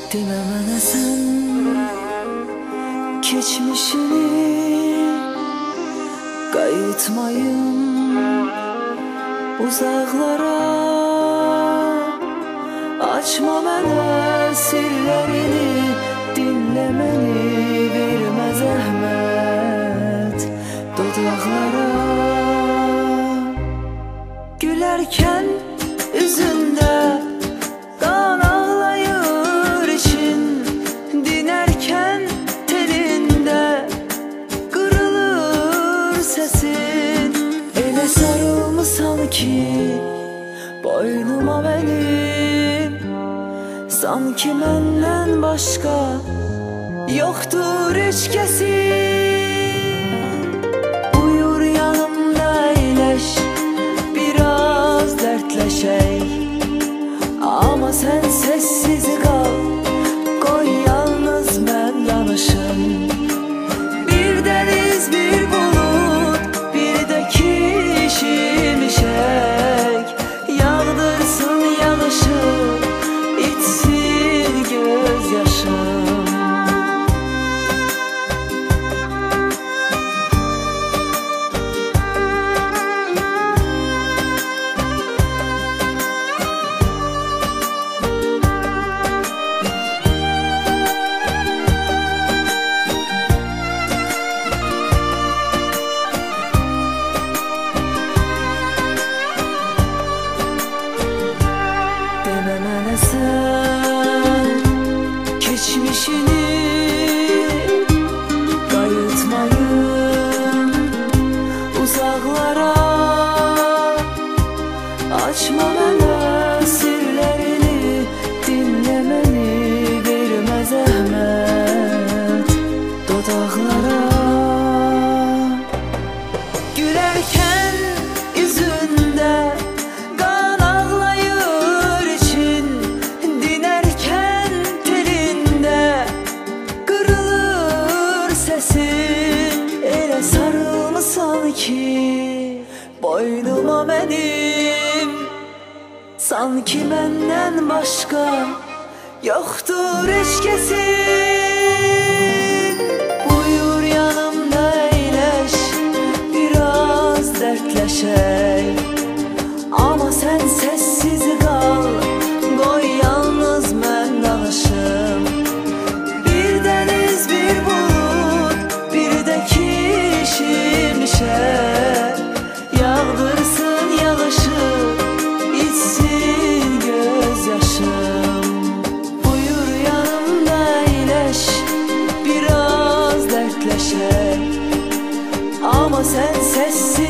Demə mənə sən keçmişini qayıtmayım uzaqlara. Açma mənə sirlərini, dinləməni vermə zəhmət dodaqlara. Gülərkən üzündə qan ağlayır için, dinərkən telində qırılır səsin. Elə sarılmısan ki boynuma mənim, sanki məndən başqa yoxdur heç kəsin. Buyur yanımda əyləş, biraz dərdləşək, amma sən sessiz qal, qoy yalnız mən danışım. Bir dəniz, bir bulut, bir də ki şimşək yağdırsın yağışı, içsin göz yaşım. Demə mənə sən keçmişini qayıtmayım uzaqlara. Açma mənə sirlərini, dinləməni vermə zəhmət dodaqlara. Gülərkən üzündə qan ağlayır için, dinərkən telində qırılır səsin. Elə sarılmısan ki boynuma mənim, sanki məndən başqa yoxdur heç kəsin. Buyur yanımda əyləş, biraz dərdləşək, amma sən sessiz qal, qoy yalnız mən danışım. Bir dəniz, bir bulut, bir də ki şimşək yağdırsın yağışı, içsin göz yaşım. Buyur yanımda əyləş, biraz dərdləşək, amma sən sessiz